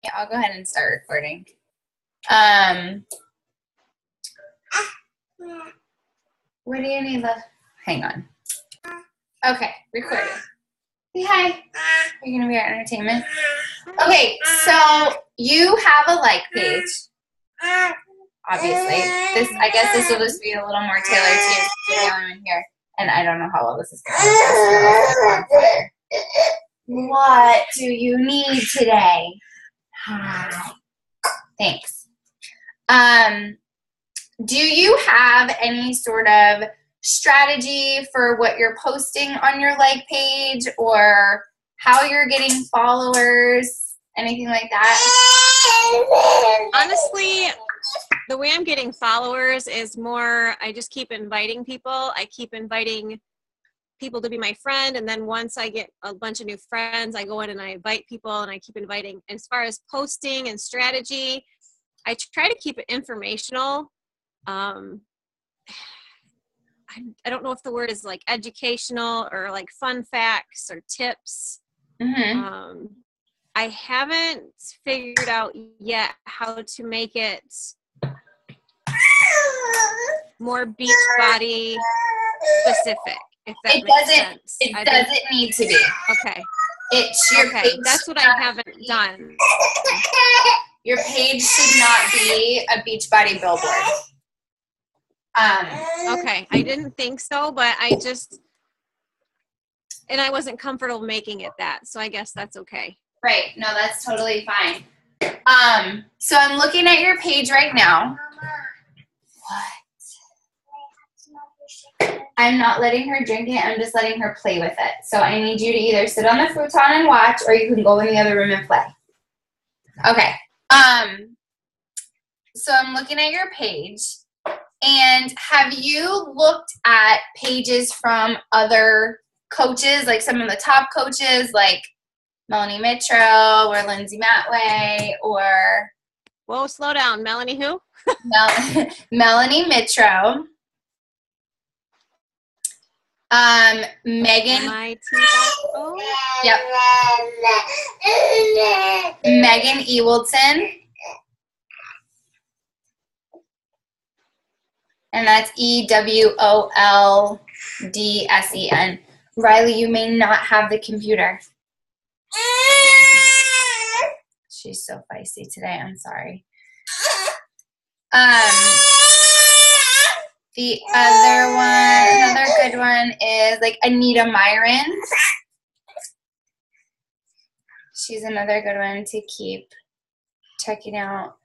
Yeah, I'll go ahead and start recording. What do you need to... Hang on. Okay, recording. Say hi. Are you going to be our entertainment? Okay, so you have a like page. Obviously. I guess this will just be a little more tailored to you. You're the only one here. And I don't know how well this is going to go. What do you need today? Hi. Thanks. Do you have any sort of strategy for what you're posting on your like page or how you're getting followers, anything like that? Honestly, the way I'm getting followers is more, I just keep inviting people. I keep inviting people to be my friend, and then once I get a bunch of new friends, I go in and I invite people, and I keep inviting. As far as posting and strategy, I try to keep it informational. I don't know if the word is like educational or like fun facts or tips. Mm-hmm. I haven't figured out yet how to make it more beach body specific, if that makes sense. It doesn't need to be. Okay. It's your page. That's what I haven't done. Your page should not be a beach body billboard. Okay, I didn't think so, but I wasn't comfortable making it that, so I guess that's okay. Right. No, that's totally fine. So I'm looking at your page right now. What? I'm not letting her drink it. I'm just letting her play with it. So I need you to either sit on the futon and watch, or you can go in the other room and play. Okay. So I'm looking at your page. And have you looked at pages from other coaches, like some of the top coaches, like Melanie Mitro or Lindsay Matway or... Whoa, slow down. Melanie who? Melanie Mitro. Megan. Yep. Megan Ewaldson. And that's EWOLDSEN. Riley, you may not have the computer. She's so feisty today. I'm sorry. The other one, another good one is like Anita Myron. She's another good one to keep checking out.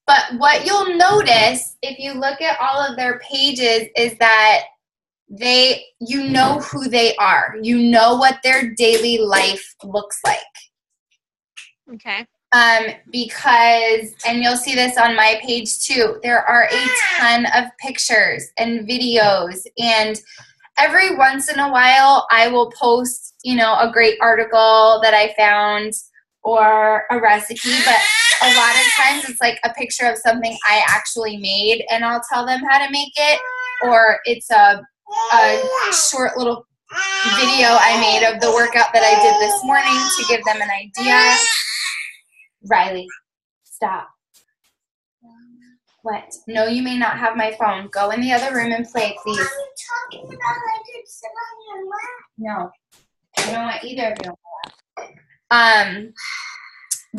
But what you'll notice if you look at all of their pages is that you know who they are. You know what their daily life looks like. Okay. Because, and you'll see this on my page too, there are a ton of pictures and videos, and every once in a while I will post, a great article that I found or a recipe, but a lot of times it's like a picture of something I actually made and I'll tell them how to make it, or it's a short little video I made of the workout that I did this morning to give them an idea. Riley, stop. What? No, you may not have my phone. Go in the other room and play, please. Are you talking about I could sit on your lap? No. I don't want either of you on my lap.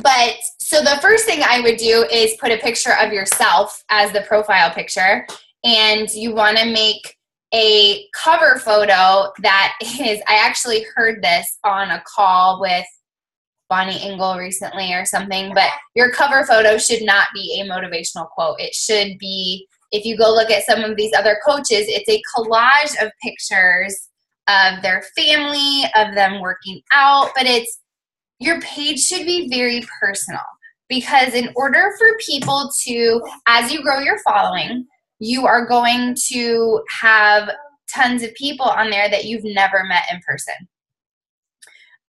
But so the first thing I would do is put a picture of yourself as the profile picture, and you want to make a cover photo that is, I actually heard this on a call with Bonnie Engel recently or something, but your cover photo should not be a motivational quote. It should be, if you go look at some of these other coaches, it's a collage of pictures of their family, of them working out, but your page should be very personal, because in order for people to, as you grow your following, you are going to have tons of people on there that you've never met in person.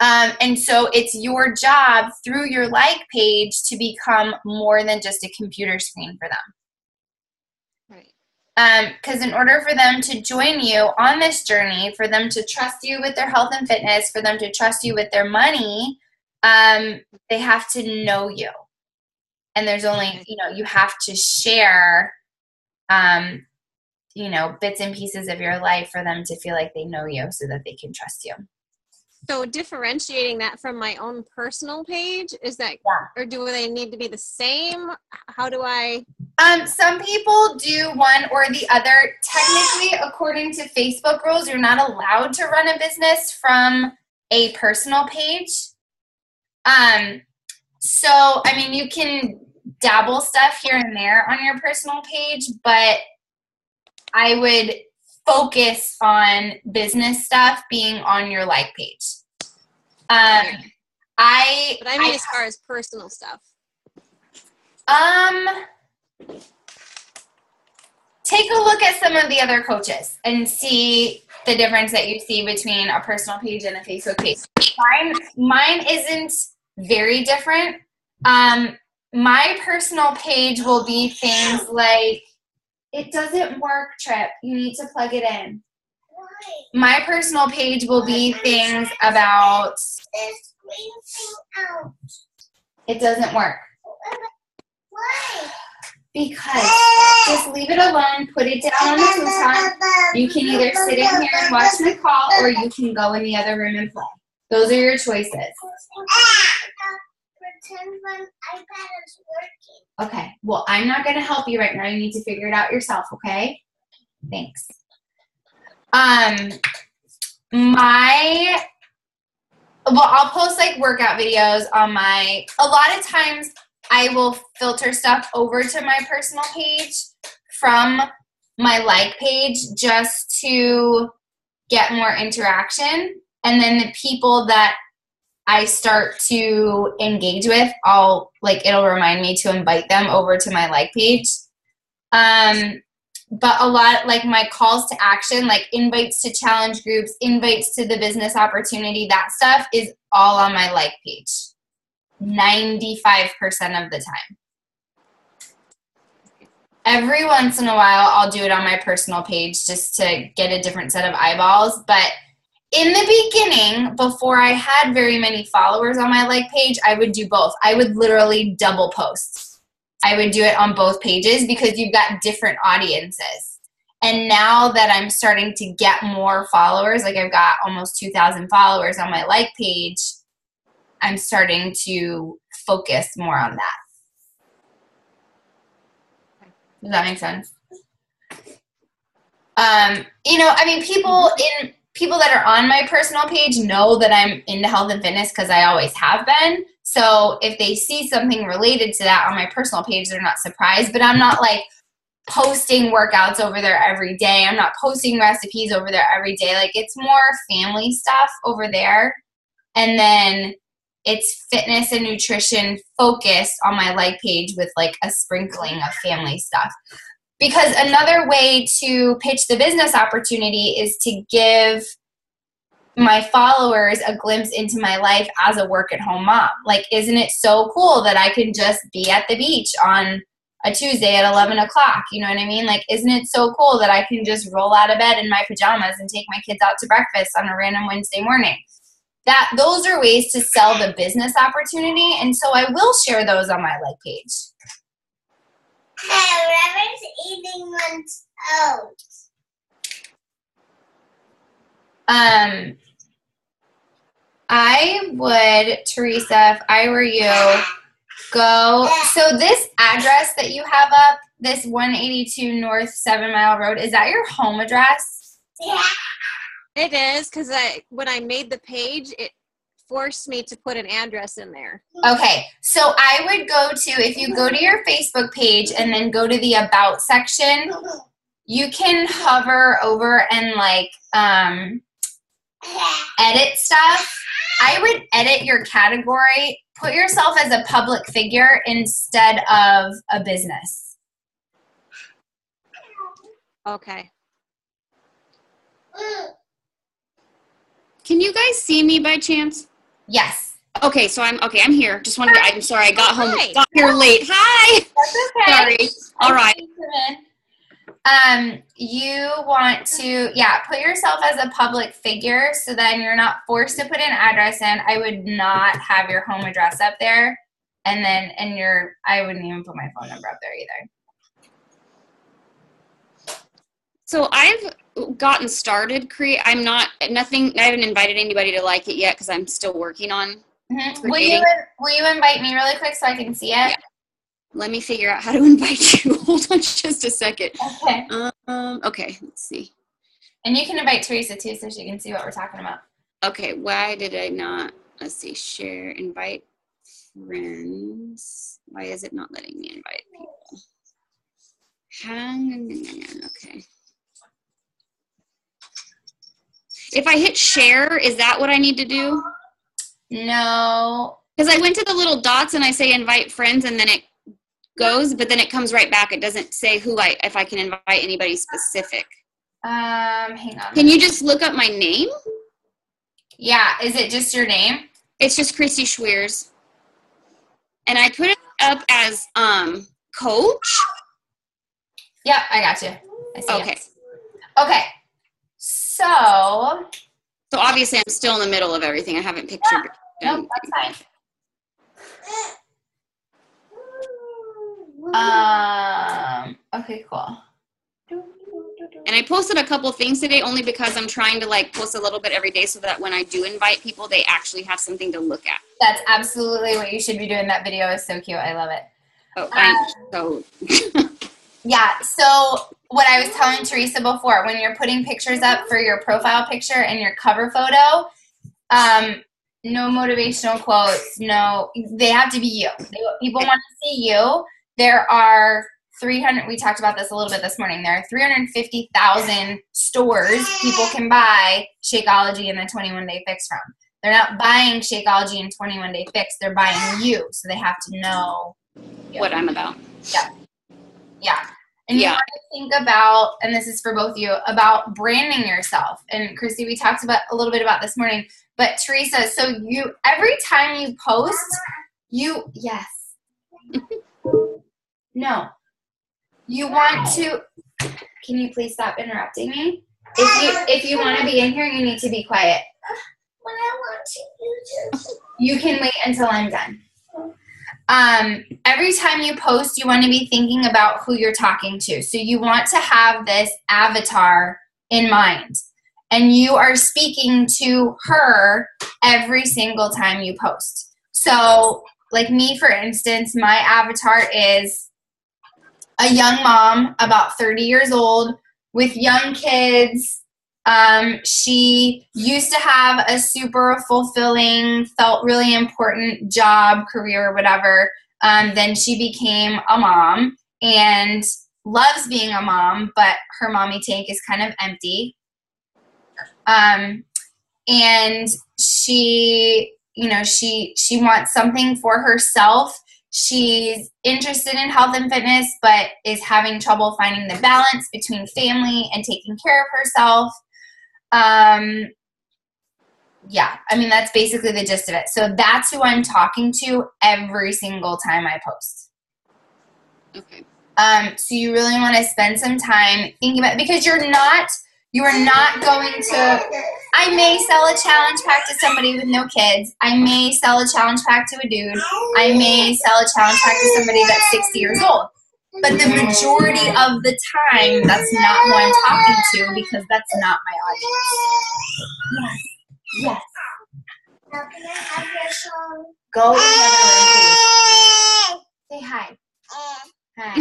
And so it's your job through your like page to become more than just a computer screen for them. Right. Because in order for them to join you on this journey, for them to trust you with their health and fitness, for them to trust you with their money, They have to know you. And there's only, you have to share, bits and pieces of your life for them to feel like they know you so that they can trust you. So differentiating that from my own personal page, is that, or do they need to be the same? How do I? Some people do one or the other. Technically, according to Facebook rules, you're not allowed to run a business from a personal page. So, I mean, you can dabble stuff here and there on your personal page, but I would focus on business stuff being on your like page. But I mean, as far as personal stuff. Take a look at some of the other coaches and see the difference that you see between a personal page and a Facebook page. Mine isn't very different. My personal page will be things like, it doesn't work, Trip. You need to plug it in. My personal page will be things about, it doesn't work. Why? Because just leave it alone, put it down on the futon. You can either sit in here and watch my call, or you can go in the other room and play. Those are your choices. Pretend my iPad is working. Okay, well, I'm not going to help you right now. You need to figure it out yourself, okay? Thanks. I'll post like workout videos on a lot of times I will filter stuff over to my personal page from my like page just to get more interaction. And then the people that I start to engage with, it'll remind me to invite them over to my like page. But a lot, like my calls to action, like invites to challenge groups, invites to the business opportunity, that stuff is all on my like page. 95% of the time. Every once in a while, I'll do it on my personal page just to get a different set of eyeballs. But in the beginning, before I had very many followers on my like page, I would do both. I would literally double post. I would do it on both pages because you've got different audiences. And now that I'm starting to get more followers, like I've got almost 2,000 followers on my like page, I'm starting to focus more on that. Does that make sense? People that are on my personal page know that I'm into health and fitness because I always have been. So if they see something related to that on my personal page, they're not surprised. But I'm not like posting workouts over there every day. I'm not posting recipes over there every day. Like it's more family stuff over there. And then it's fitness and nutrition focused on my like page with like a sprinkling of family stuff. Because another way to pitch the business opportunity is to give my followers a glimpse into my life as a work-at-home mom. Like, isn't it so cool that I can just be at the beach on a Tuesday at 11 o'clock? You know what I mean? Like, isn't it so cool that I can just roll out of bed in my pajamas and take my kids out to breakfast on a random Wednesday morning? Those are ways to sell the business opportunity, and so I will share those on my like page. Hey, Reverend's eating one's oats. I would, Teresa, if I were you, go. So this address that you have up, this 182 North 7 Mile Road, is that your home address? Yeah. It is, because when I made the page, it forced me to put an address in there. Okay, so I would go to, if you go to your Facebook page and then go to the About section, you can hover over and like edit stuff. I would edit your category, put yourself as a public figure instead of a business. Okay. Can you guys see me by chance? Yes. Okay, so I'm here. Just wanted to, I'm sorry, I got Hi. got here late. Hi. That's okay. Sorry. All right. You want to, yeah, put yourself as a public figure so then you're not forced to put an address in. I would not have your home address up there. And then, I wouldn't even put my phone number up there either. So I've gotten started I haven't invited anybody to like it yet because I'm still working on Will you invite me really quick so I can see it? Yeah. Let me figure out how to invite you. Hold on just a second. Okay. Okay, let's see. And you can invite Teresa too so she can see what we're talking about. Okay, why did I not, let's see, share, invite friends. Why is it not letting me invite people? Okay. If I hit share, is that what I need to do? No. Because I went to the little dots and I say invite friends and then it goes, but then it comes right back. It doesn't say if I can invite anybody specific. Hang on. Can you just look up my name? Yeah, is it just your name? It's just Christy Schweers. And I put it up as coach. Yep, I got you. I see Okay. it. Okay. So obviously I'm still in the middle of everything. I haven't pictured. Nope, that's fine. Okay, cool. And I posted a couple things today only because I'm trying to post a little bit every day so that when I do invite people, they actually have something to look at. That's absolutely what you should be doing. That video is so cute. I love it. So yeah. So what I was telling Teresa before, when you're putting pictures up for your profile picture and your cover photo, no motivational quotes. No, they have to be you. People want to see you. There are 300, we talked about this a little bit this morning. There are 350,000 stores people can buy Shakeology and the 21-Day Fix from. They're not buying Shakeology and 21-Day Fix. They're buying you. So they have to know what I'm about. Yeah. Yeah. And you want to think about, and this is for both of you, about branding yourself. And Christy, we talked about a little bit about this morning. But Teresa, so every time you post, yes. No. You want to, can you please stop interrupting me? If you want to be in here, you need to be quiet. When I want to, you can wait until I'm done. Every time you post, you want to be thinking about who you're talking to. So you want to have this avatar in mind. And you are speaking to her every single time you post. So, like me, for instance, my avatar is a young mom, about 30 years old, with young kids. She used to have a super fulfilling, felt really important job, career, whatever. Then she became a mom and loves being a mom, but her mommy tank is kind of empty. And she wants something for herself. She's interested in health and fitness, but is having trouble finding the balance between family and taking care of herself. Yeah, I mean, that's basically the gist of it. So that's who I'm talking to every single time I post. Okay. So you really want to spend some time thinking about it, because you are not going to, I may sell a challenge pack to somebody with no kids. I may sell a challenge pack to a dude. I may sell a challenge pack to somebody that's 60 years old. But the majority of the time, that's not who I'm talking to, because that's not my audience. Yes. Now can I have your song? Go in the other room, please. Say hi. Hi.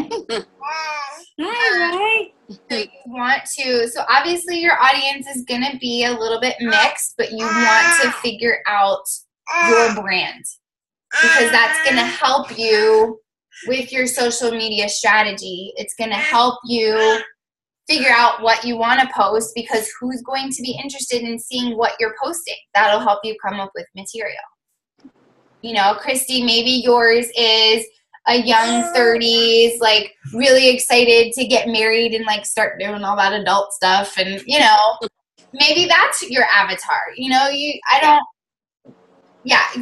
Hi, So you want to, so obviously your audience is going to be a little bit mixed, but you want to figure out your brand, because that's going to help you with your social media strategy. It's going to help you figure out what you want to post, because who's going to be interested in seeing what you're posting? That'll help you come up with material. You know, Christy, maybe yours is a young 30s, like really excited to get married and like start doing all that adult stuff. And, you know, maybe that's your avatar. You know,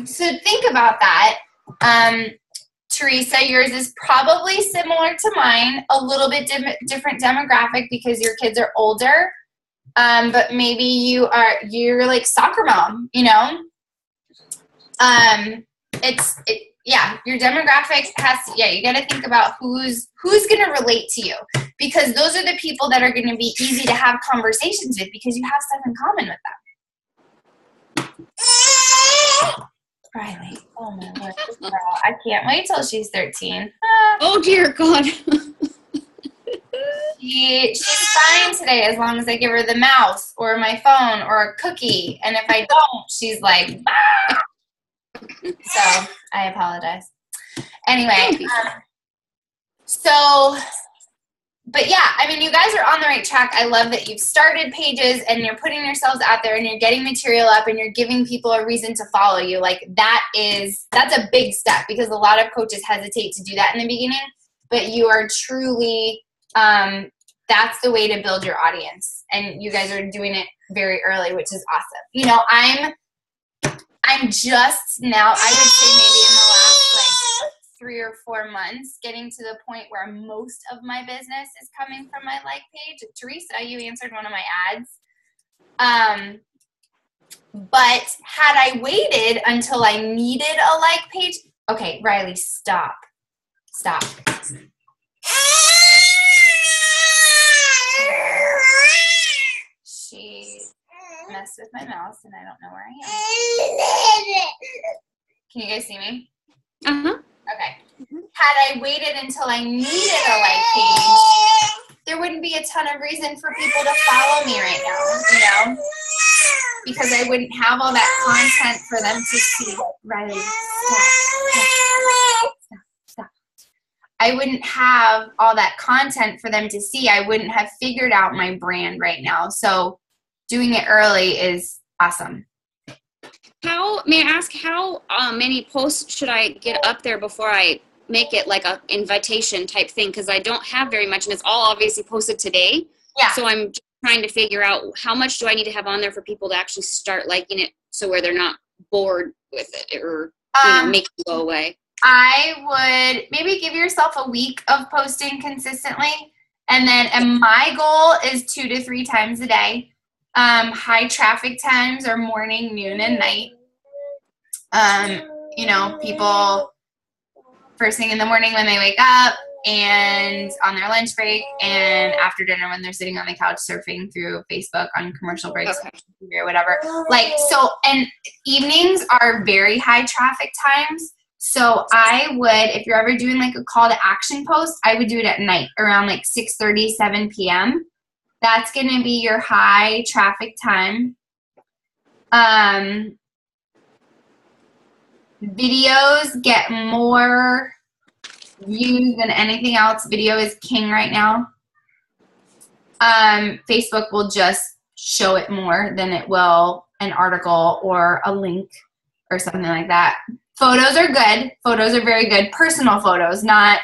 so think about that. Teresa, yours is probably similar to mine, a little bit different demographic because your kids are older. But maybe you're like soccer mom, you know? Yeah, your demographic you got to think about who's going to relate to you, because those are the people that are going to be easy to have conversations with because you have stuff in common with them. Riley, oh my Lord, this girl, I can't wait till she's 13. Oh dear God. She's fine today as long as I give her the mouse or my phone or a cookie, and if I don't, she's like, bah! So I apologize. Anyway, but yeah, I mean, you guys are on the right track. I love that you've started pages and you're putting yourselves out there and you're getting material up and you're giving people a reason to follow you. Like that's a big step, because a lot of coaches hesitate to do that in the beginning, but you are truly, that's the way to build your audience. And you guys are doing it very early, which is awesome. You know, I'm just now, I would say maybe in the last like 3 or 4 months, getting to the point where most of my business is coming from my like page. Teresa, you answered one of my ads. But had I waited until I needed a like page, okay, Riley, stop. She messed with my mouse and I don't know where I am. Can you guys see me? Uh-huh. Okay. Had I waited until I needed a like page, there wouldn't be a ton of reason for people to follow me right now, you know? Because I wouldn't have all that content for them to see. Riley, stop. I wouldn't have all that content for them to see. I wouldn't have figured out my brand right now. So doing it early is awesome. May I ask how many posts should I get up there before I make it like a invitation type thing? Because I don't have very much, and it's all obviously posted today. Yeah. So I'm just trying to figure out how much do I need to have on there for people to actually start liking it, so where they're not bored with it or make it go away. I would maybe give yourself a week of posting consistently, and my goal is 2 to 3 times a day. High traffic times are morning, noon, and night. You know, people first thing in the morning when they wake up, and on their lunch break, and after dinner when they're sitting on the couch surfing through Facebook on commercial breaks, or whatever. Like, so, and evenings are very high traffic times. So I would, if you're ever doing like a call to action post, I would do it at night around like 6:30, 7 p.m. That's going to be your high traffic time. Videos get more views than anything else. Video is king right now. Facebook will just show it more than it will an article or a link or something like that. Photos are good. Photos are very good. Personal photos, not,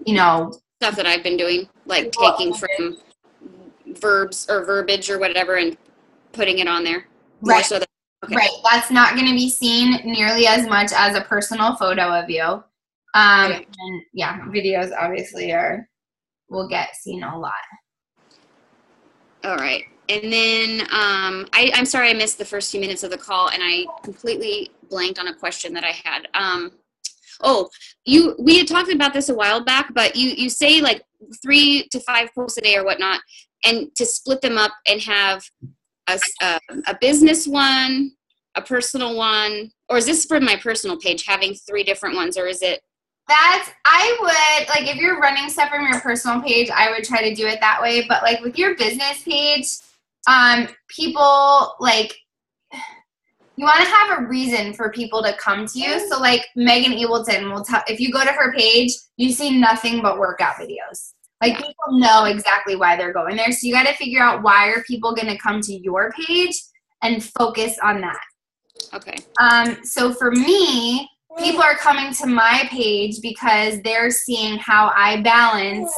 you know. Stuff that I've been doing, like taking from verbs or verbiage or whatever and putting it on there. Right. So that, okay. Right. That's not going to be seen nearly as much as a personal photo of you. And yeah, videos obviously will get seen a lot. All right. And then I'm sorry I missed the first few minutes of the call, and I completely blanked on a question that I had. We had talked about this a while back, but you say like 3 to 5 posts a day or whatnot, and to split them up and have a business one, a personal one, or is this for my personal page, having 3 different ones, or is it? I would, like, if you're running stuff from your personal page, I would try to do it that way. But like with your business page, people, like, you want to have a reason for people to come to you. So like Megan Ableton will tell, if you go to her page, you see nothing but workout videos. Like, people know exactly why they're going there. So you got to figure out, why are people going to come to your page, and focus on that. Okay. So for me, people are coming to my page because they're seeing how I balance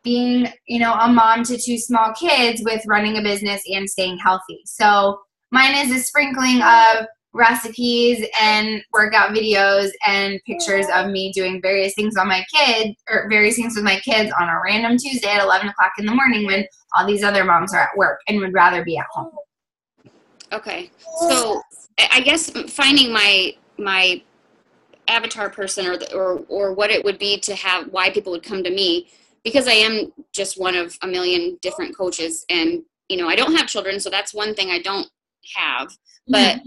being, you know, a mom to 2 small kids with running a business and staying healthy. So mine is a sprinkling of recipes and workout videos and pictures of me doing various things on my kids or various things with my kids on a random Tuesday at 11 o'clock in the morning when all these other moms are at work and would rather be at home. Okay. So I guess finding my avatar person or what it would be to have, why people would come to me, because I am just one of a million different coaches, and you know, I don't have children, so that's one thing I don't have, but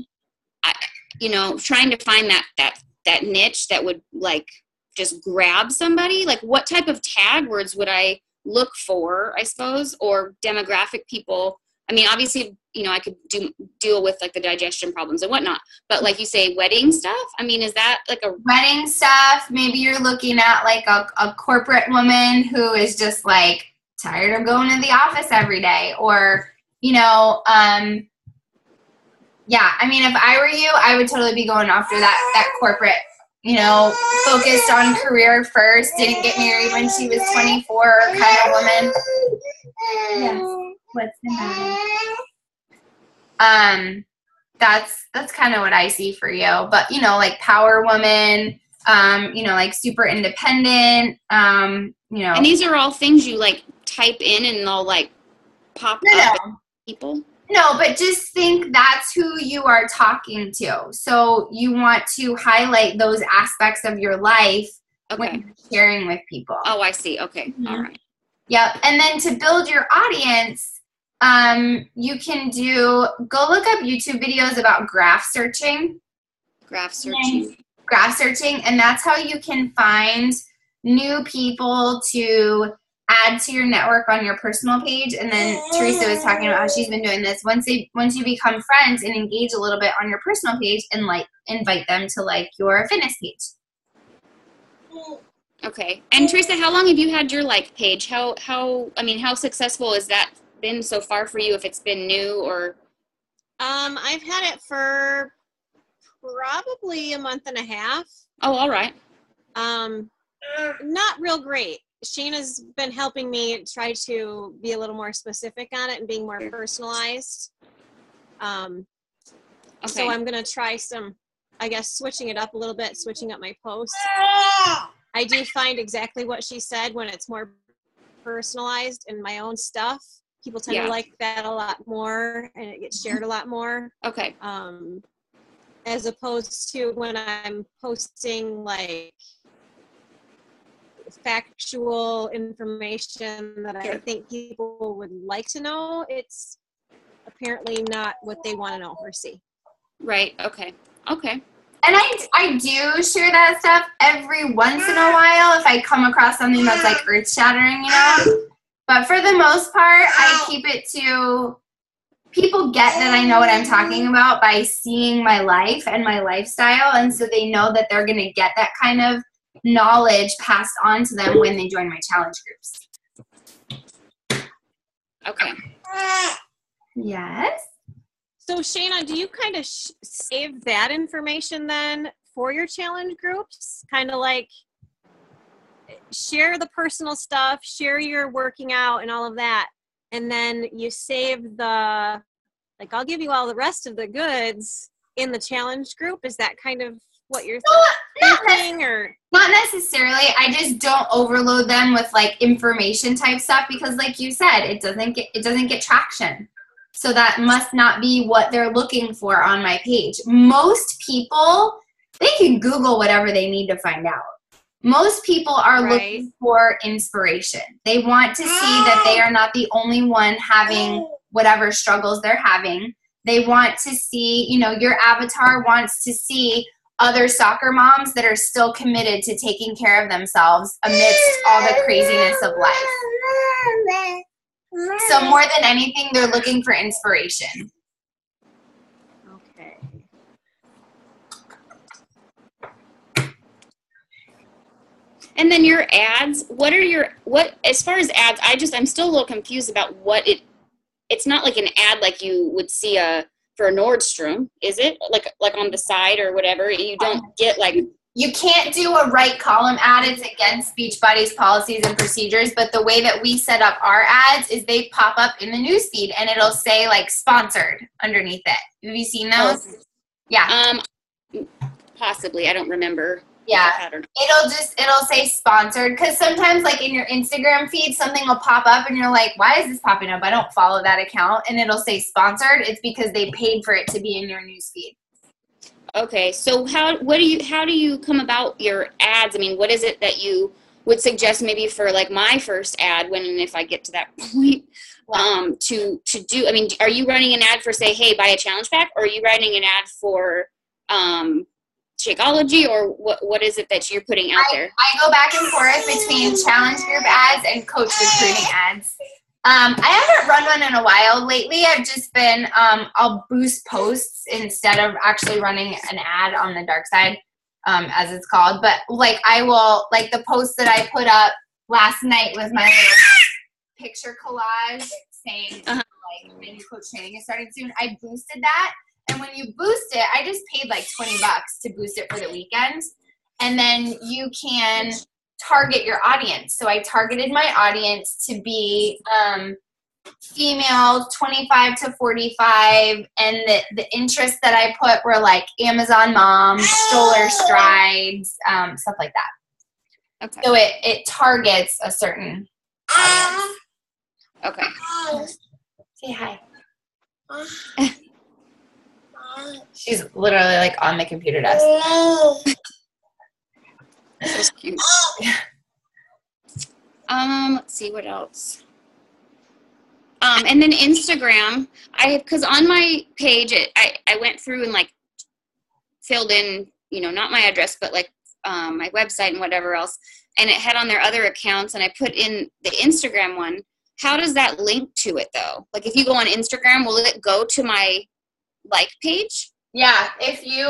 trying to find that niche that would like just grab somebody, like what type of tag words would I look for, I suppose, or demographic people. I mean, obviously, you know, I could deal with like the digestion problems and whatnot, but like you say, wedding stuff. I mean, is that like a wedding stuff? Maybe you're looking at like a corporate woman who is just like tired of going to the office every day, or, you know, yeah, I mean, if I were you, I would totally be going after that corporate, you know, focused on career first, didn't get married when she was 24 kind of woman. Yes. What's the matter? That's kind of what I see for you. But, you know, like power woman, you know, like super independent, you know. And these are all things you like type in and they'll like pop up people? No, but just think that's who you are talking to. So you want to highlight those aspects of your life when you're sharing with people. Oh, I see. Okay. Mm-hmm. All right. Yep. And then to build your audience, you can go look up YouTube videos about graph searching. Graph searching. Graph searching. And that's how you can find new people to add to your network on your personal page. And then Teresa was talking about how she's been doing this. Once you become friends and engage a little bit on your personal page and like invite them to like your fitness page. Okay. And Teresa, how long have you had your like page? How successful has that been so far for you, if it's been new or? I've had it for probably a month and a half. Oh, all right. Not real great. Shayna's been helping me try to be a little more specific on it and being more personalized. So I'm going to try switching it up a little bit, switching up my posts. I do find exactly what she said when it's more personalized in my own stuff. People tend to like that a lot more and it gets shared a lot more. Okay. As opposed to when I'm posting like factual information that I think people would like to know, it's apparently not what they want to know or see. Right. Okay. And I do share that stuff every once in a while if I come across something that's like earth-shattering, you know? But for the most part, I keep it to people get that I know what I'm talking about by seeing my life and my lifestyle, and so they know that they're going to get that kind of knowledge passed on to them when they join my challenge groups. Okay. Yes. So Shayna, do you kind of save that information then for your challenge groups? Kind of like share the personal stuff, share your working out and all of that, and then you save the, like, I'll give you all the rest of the goods in the challenge group. Is that kind of what you're thinking? Or not necessarily. I just don't overload them with like information type stuff because, like you said, it doesn't get traction. So that must not be what they're looking for on my page. Most people, they can Google whatever they need to find out. Most people are looking for inspiration. They want to see that they are not the only one having whatever struggles they're having. They want to see, you know, your avatar wants to see other soccer moms that are still committed to taking care of themselves amidst all the craziness of life. So more than anything, they're looking for inspiration. Okay. And then your ads, as far as ads, I'm still a little confused about it's not like an ad like you would see for a Nordstrom, is it? Like on the side or whatever. You don't get like. You can't do a right column ad. It's against Beachbody's policies and procedures. But the way that we set up our ads is they pop up in the newsfeed and it'll say like sponsored underneath it. Have you seen those? Yeah. Possibly. I don't remember. Yeah. It'll say sponsored, because sometimes like in your Instagram feed, something will pop up and you're like, why is this popping up? I don't follow that account. And it'll say sponsored. It's because they paid for it to be in your news feed. Okay. So how do you come about your ads? I mean, what is it that you would suggest maybe for like my first ad when and if I get to that point to do? I mean, are you running an ad for, say, hey, buy a challenge pack, or are you writing an ad for Shakeology, or what is it that you're putting out there? I go back and forth between challenge group ads and coach recruiting ads. I haven't run one in a while. Lately, I've just been, I'll boost posts instead of actually running an ad on the dark side, as it's called. But like I will, like the post that I put up last night was my little picture collage saying like my new coach training is starting soon. I boosted that. And when you boost it, I just paid like $20 to boost it for the weekend. And then you can target your audience. So I targeted my audience to be female 25 to 45. And the interests that I put were like Amazon mom, stroller strides, stuff like that. Okay. So it targets a certain audience. Okay. Say hi. She's literally like on the computer desk. That's cute. Let's see what else. And then Instagram, because on my page, I went through and like filled in, not my address, but like my website and whatever else, and it had on their other accounts, and I put in the Instagram one. How does that link to it though? Like if you go on Instagram, will it go to my like page? Yeah, if you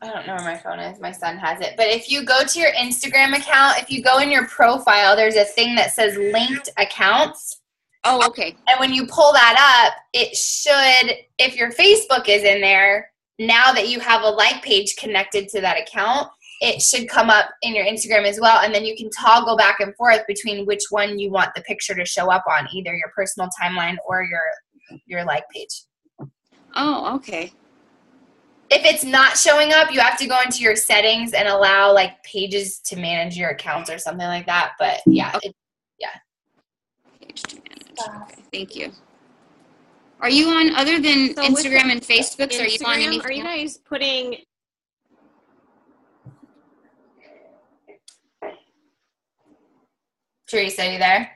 I don't know where my phone is. My son has it. But if you go to your Instagram account, if you go in your profile, there's a thing that says linked accounts. Oh, okay. And when you pull that up, it should, if your Facebook is in there, now that you have a like page connected to that account, it should come up in your Instagram as well. And then you can toggle back and forth between which one you want the picture to show up on, either your personal timeline or your like page. Oh, okay. If it's not showing up, you have to go into your settings and allow like pages to manage your accounts or something like that. But yeah, okay. Page to manage. Okay, thank you. Are you on, other than Instagram and Facebook, are you on anything? Are you guys putting... Teresa, are you there?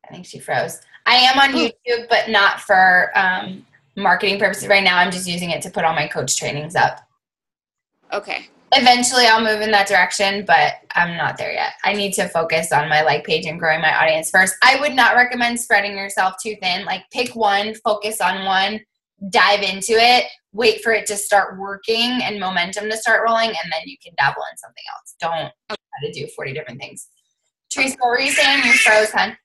I think she froze. I am on YouTube, but not for marketing purposes right now. I'm just using it to put all my coach trainings up. Okay. Eventually I'll move in that direction, but I'm not there yet. I need to focus on my like page and growing my audience first. I would not recommend spreading yourself too thin. Like pick one, focus on one, dive into it, wait for it to start working and momentum to start rolling, and then you can dabble in something else. Don't try to do 40 different things. Teresa, what were you saying? You froze, hon.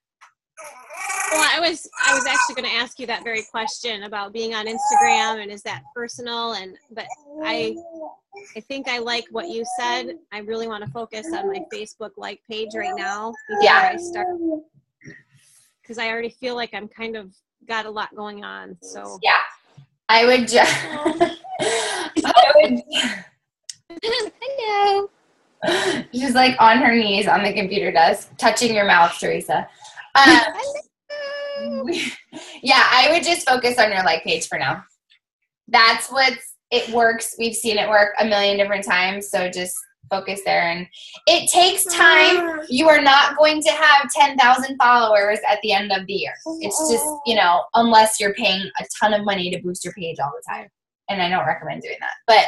Well, I was actually going to ask you that very question about being on Instagram, and is that personal? But I think I like what you said. I really want to focus on my Facebook like page right now before I start, because I already feel like I'm kind of got a lot going on. So yeah, I would just. Hello. She's like on her knees on the computer desk, touching your mouth, Teresa. Yeah, I would just focus on your like page for now. That's it works. We've seen it work a million different times. So just focus there. And it takes time. You are not going to have 10,000 followers at the end of the year. It's just, unless you're paying a ton of money to boost your page all the time. And I don't recommend doing that. But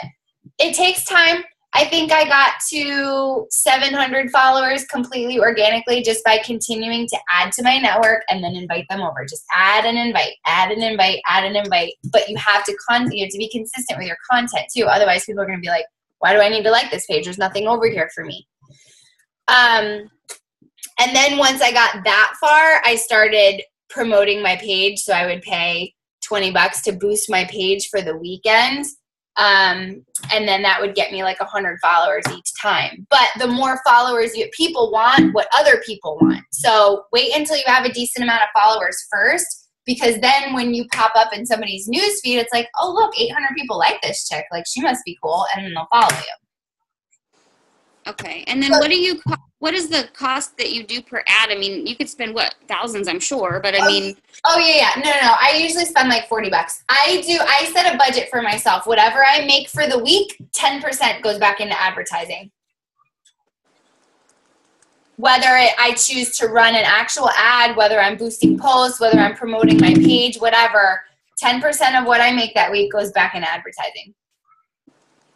it takes time. I think I got to 700 followers completely organically just by continuing to add to my network and then invite them over. Just add and invite, add and invite, add and invite. But you have to be consistent with your content too. Otherwise, people are going to be like, why do I need to like this page? There's nothing over here for me. And then once I got that far, I started promoting my page. So I would pay $20 to boost my page for the weekend. And then that would get me like 100 followers each time. But the more followers people want what other people want. So wait until you have a decent amount of followers first, because then when you pop up in somebody's news feed, it's like, oh, look, 800 people like this chick. Like, she must be cool. And then they'll follow you. Okay. And then what is the cost that you do per ad? I mean, you could spend what, thousands, I'm sure, but I mean. Oh yeah. No. I usually spend like $40. I set a budget for myself. Whatever I make for the week, 10% goes back into advertising. Whether I choose to run an actual ad, whether I'm boosting posts, whether I'm promoting my page, whatever, 10% of what I make that week goes back in advertising.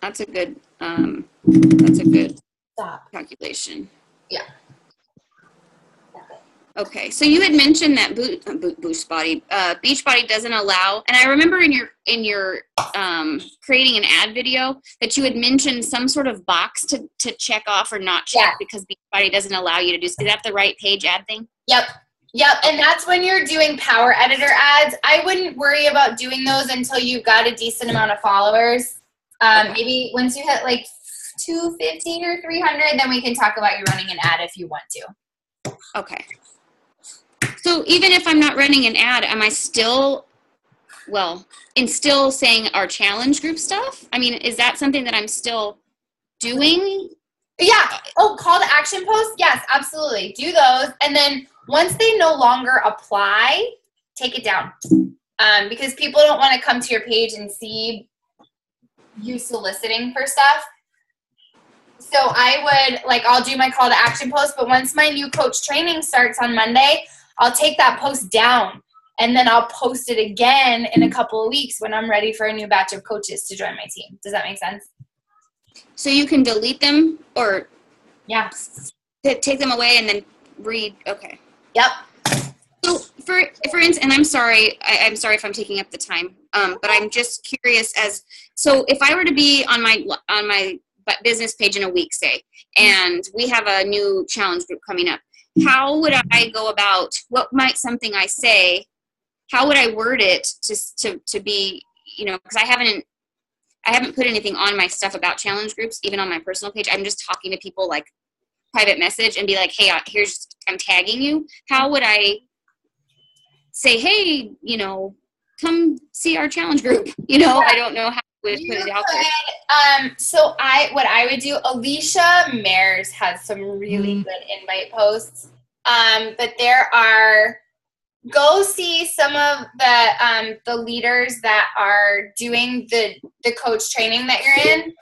That's a good calculation. Yeah. Okay, so you had mentioned that Beachbody doesn't allow, and I remember in your creating an ad video that you had mentioned some sort of box to check off or not check because Beachbody doesn't allow you to do. Is that the right page ad thing? Yep, and that's when you're doing Power Editor ads. I wouldn't worry about doing those until you've got a decent amount of followers. Maybe once you hit like 250 or 300, then we can talk about you running an ad if you want to. Okay. So even if I'm not running an ad, am I still saying our challenge group stuff? I mean, is that something that I'm still doing? Yeah. Oh, call to action posts? Yes, absolutely. Do those. And then once they no longer apply, take it down. Because people don't want to come to your page and see you soliciting for stuff. So I'll do my call to action post, but once my new coach training starts on Monday, I'll take that post down and then I'll post it again in a couple of weeks when I'm ready for a new batch of coaches to join my team. Does that make sense? So you can delete them or take them away and then read. Okay. Yep. So for instance, and I'm sorry if I'm taking up the time, but I'm just curious so if I were to be on my business page in a week, say, and we have a new challenge group coming up, how would I go about, what might something I say, how would I word it to be, because I haven't put anything on my stuff about challenge groups, even on my personal page. I'm just talking to people like private message and be like, hey, I'm tagging you. How would I say, hey, come see our challenge group? I don't know how would put it out there. So what I would do, Alicia Mares has some really good invite posts. But go see some of the leaders that are doing the coach training that you're in.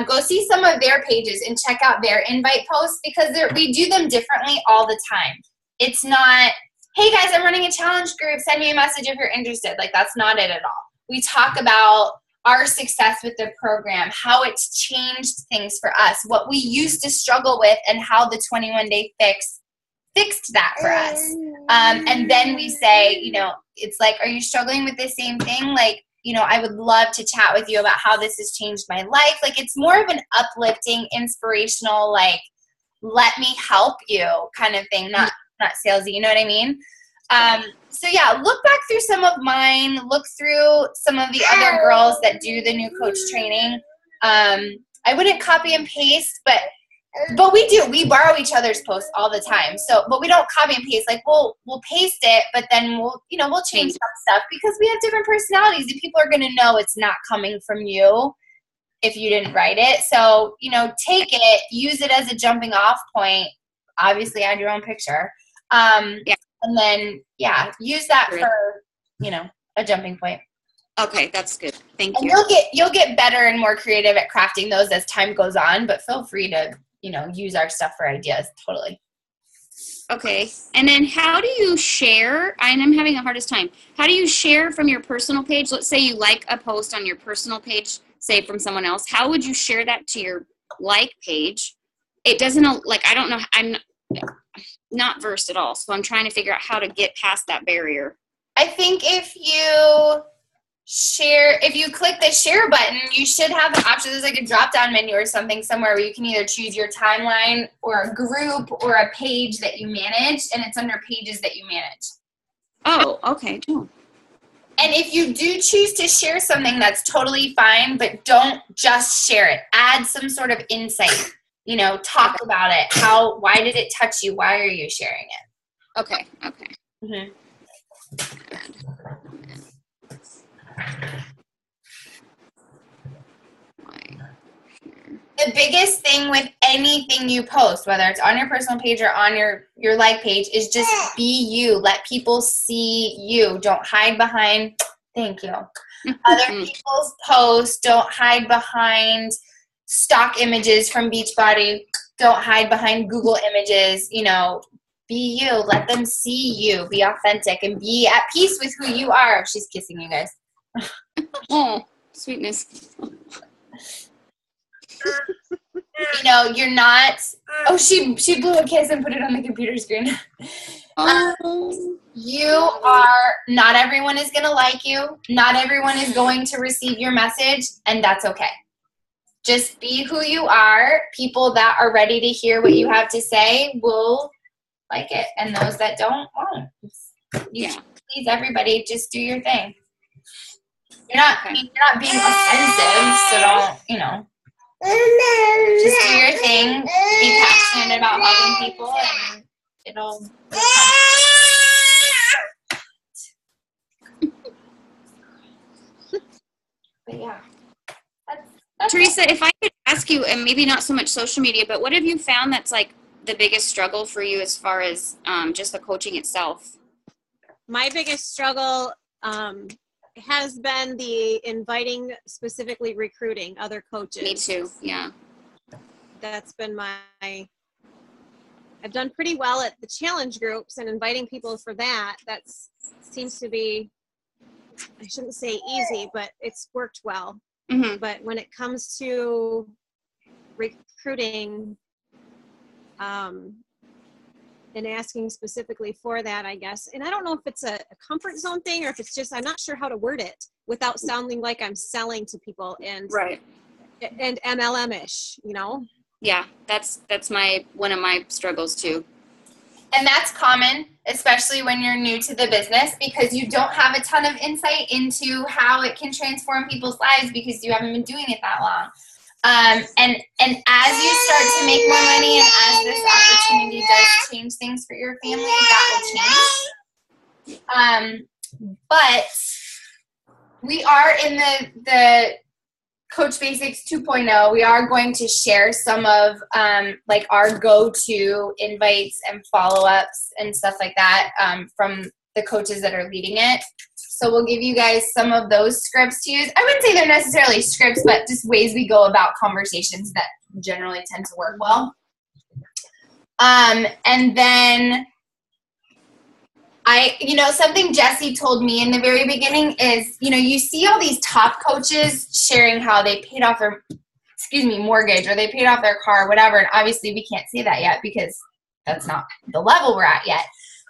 Go see some of their pages and check out their invite posts because we do them differently all the time. It's not, hey guys, I'm running a challenge group, send me a message if you're interested. Like, that's not it at all. We talk about our success with the program, how it's changed things for us, what we used to struggle with, and how the 21-day fix fixed that for us. And then we say, it's like, are you struggling with the same thing? Like, I would love to chat with you about how this has changed my life. Like, it's more of an uplifting, inspirational, like, let me help you kind of thing, not salesy, you know what I mean? So yeah, look back through some of mine, look through some of the other girls that do the new coach training. I wouldn't copy and paste, but we borrow each other's posts all the time. So, but we don't copy and paste. Like, we'll paste it, but then we'll change some stuff because we have different personalities and people are going to know it's not coming from you if you didn't write it. So, take it, use it as a jumping off point, obviously add your own picture. And then, use that for, a jumping point. Okay, that's good. Thank you. And you'll get better and more creative at crafting those as time goes on, but feel free to, use our stuff for ideas. Totally. Okay. And then how do you share? And I'm having the hardest time. How do you share from your personal page? Let's say you like a post on your personal page, say from someone else. How would you share that to your like page? It doesn't, I don't know. I'm not versed at all. So I'm trying to figure out how to get past that barrier. I think if you click the share button, you should have an option. There's like a drop down menu or something somewhere where you can either choose your timeline or a group or a page that you manage, and it's under pages that you manage. Oh, okay. Cool. And if you do choose to share something, that's totally fine, but don't just share it. Add some sort of insight. Talk about it. Why did it touch you? Why are you sharing it? Okay. Mm-hmm. The biggest thing with anything you post, whether it's on your personal page or on your like page, is just be you. Let people see you. Don't hide behind, thank you, other people's posts. Don't hide behind stock images from Beachbody. Don't hide behind Google images. You know, be you. Let them see you. Be authentic and be at peace with who you are. She's kissing you guys. Oh, sweetness. You know, you're not. Oh, she blew a kiss and put it on the computer screen. You are. Not everyone is gonna like you. Not everyone is going to receive your message, and that's okay. Just be who you are. People that are ready to hear what you have to say will like it, and those that don't won't. You should please everybody. Just do your thing. You're not being offensive, so don't, you know. Just do your thing. Be passionate about helping people, and it'll come. But yeah. That's Teresa, if I could ask you, and maybe not so much social media, but what have you found that's like the biggest struggle for you as far as just the coaching itself? My biggest struggle has been the inviting, specifically recruiting other coaches. Me too, yeah. That's been I've done pretty well at the challenge groups and inviting people for that. That seems to be, I shouldn't say easy, but it's worked well. Mm-hmm. But when it comes to recruiting and asking specifically for that, I guess, and I don't know if it's a comfort zone thing or if it's just, I'm not sure how to word it without sounding like I'm selling to people and MLM-ish, you know? Yeah, that's one of my struggles too. And that's common, especially when you're new to the business, because you don't have a ton of insight into how it can transform people's lives because you haven't been doing it that long. And as you start to make more money and as this opportunity does change things for your family, that will change. But we are in the Coach Basics 2.0. We are going to share some of like our go-to invites and follow-ups and stuff like that from the coaches that are leading it. So we'll give you guys some of those scripts to use. I wouldn't say they're necessarily scripts, but just ways we go about conversations that generally tend to work well. And then something Jessie told me in the very beginning is, you see all these top coaches sharing how they paid off their, mortgage, or they paid off their car, or whatever. And obviously we can't see that yet because that's not the level we're at yet.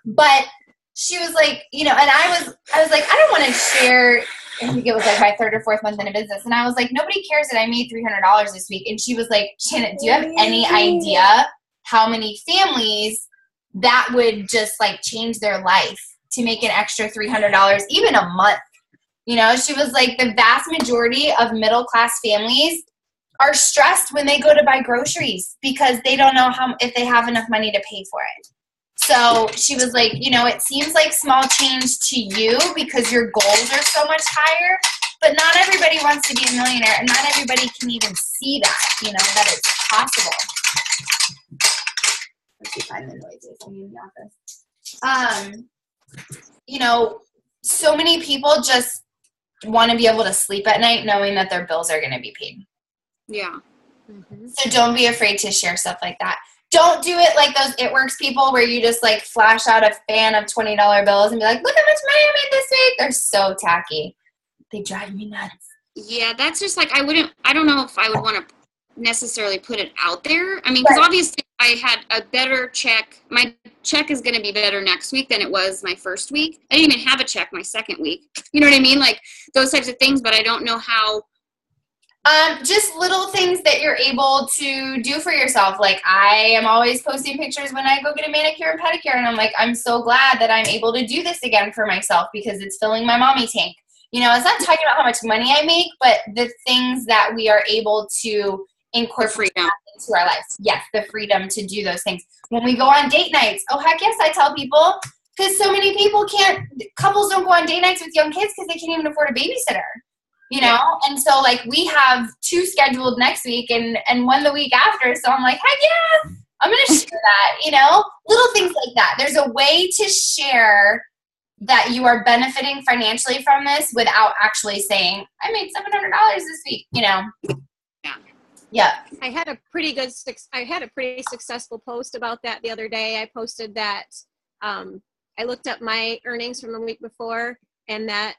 But she was like, and I was like, I don't want to share. I think it was like my third or fourth month in a business. And I was like, nobody cares that I made $300 this week. And she was like, Janet, do you have any idea how many families that would just like change their life to make an extra $300 even a month? She was like, the vast majority of middle-class families are stressed when they go to buy groceries because they don't know if they have enough money to pay for it. So she was like, it seems like small change to you because your goals are so much higher, but not everybody wants to be a millionaire, and not everybody can even see that, that it's possible. Let's see if I find the noises. I'm in the office. So many people just want to be able to sleep at night knowing that their bills are going to be paid. Yeah. Mm-hmm. So don't be afraid to share stuff like that. Don't do it like those It Works people where you just like flash out a fan of $20 bills and be like, look how much money I made this week. They're so tacky. They drive me nuts. Yeah, that's just like, I don't know if I would want to necessarily put it out there. I mean, because obviously I had a better check. My check is going to be better next week than it was my first week. I didn't even have a check my second week. You know what I mean? Like those types of things, but I don't know how. Just little things that you're able to do for yourself. Like I am always posting pictures when I go get a manicure and pedicure, and I'm like, I'm so glad that I'm able to do this again for myself because it's filling my mommy tank. It's not talking about how much money I make, but the things that we are able to incorporate into our lives. Yes, the freedom to do those things. When we go on date nights, oh heck yes, I tell people, because so many people couples don't go on date nights with young kids because they can't even afford a babysitter, you know? And so, like, we have 2 scheduled next week and 1 the week after. So I'm like, heck yeah, I'm going to share that, you know? Little things like that. There's a way to share that you are benefiting financially from this without actually saying, I made $700 this week, you know? Yeah. I had a pretty successful post about that the other day. I posted that I looked up my earnings from the week before, and that,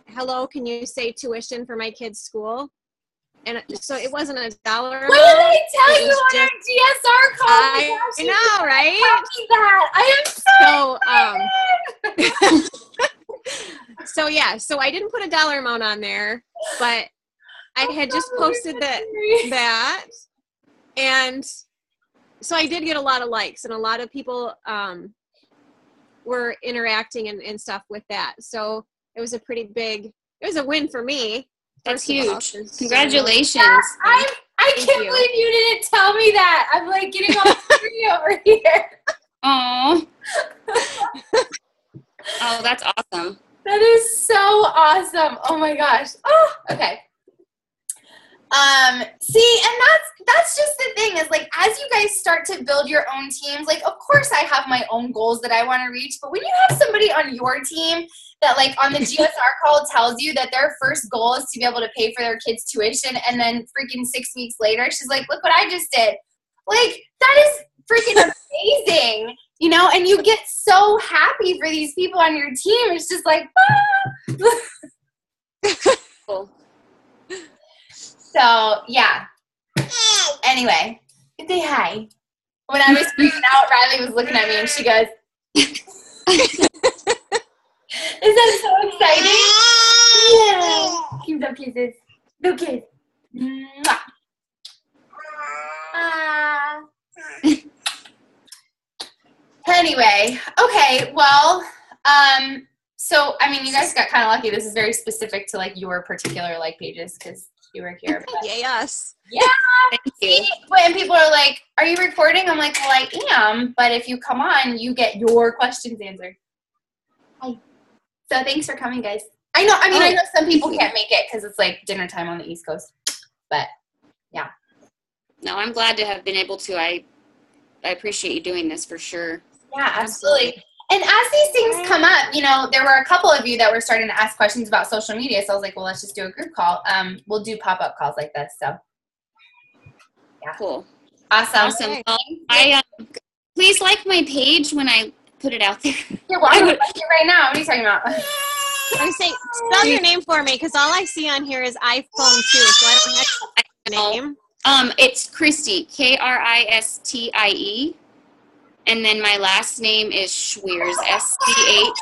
hello, can you say tuition for my kid's school? And so it wasn't $1 amount. What did they tell you on our GSR call? I know, right? I am so yeah, so I didn't put a dollar amount on there, but I had just posted that, and so I did get a lot of likes, and a lot of people were interacting and stuff with that. So it was it was a win for me. That's huge. Congratulations. I can't believe you didn't tell me that. I'm like getting all free over here. Oh. Oh, that's awesome. That is so awesome. Oh my gosh. Oh, okay. See, and that's just the thing is, like, as you guys start to build your own teams, like, of course I have my own goals that I want to reach, but when you have somebody on your team that, like, on the GSR call tells you that their first goal is to be able to pay for their kids' tuition, and then freaking 6 weeks later, she's like, look what I just did. Like, that is freaking amazing, you know, and you get so happy for these people on your team. It's just like, Cool. So, yeah. Anyway, say hi. When I was freaking out, Riley was looking at me and she goes, is that so exciting? Yeah. Give them kisses. No kiss. Mwah. Anyway, okay, well, so, I mean, you guys got kind of lucky. This is very specific to, like, your particular, like, pages because you were here. But, Yay us. yeah. Thank you. When people are like, are you recording? I'm like, well, I am. But if you come on, you get your questions answered. Hi. So thanks for coming, guys. I know some people can't make it because it's, like, dinner time on the East Coast. But, yeah. No, I'm glad to have been able to. I appreciate you doing this for sure. Yeah, absolutely. And as these things come up, you know, there were a couple of you that were starting to ask questions about social media. So I was like, well, let's just do a group call. We'll do pop-up calls like this. So, yeah. Cool. Awesome. Well, please like my page when I put it out there. Yeah, well, I'm going to like it right now. What are you talking about? I'm saying, spell your name for me, because all I see on here is iPhone 2, so I don't have a name. It's Christie, Kristie. And then my last name is Schweers, SCHWEERS.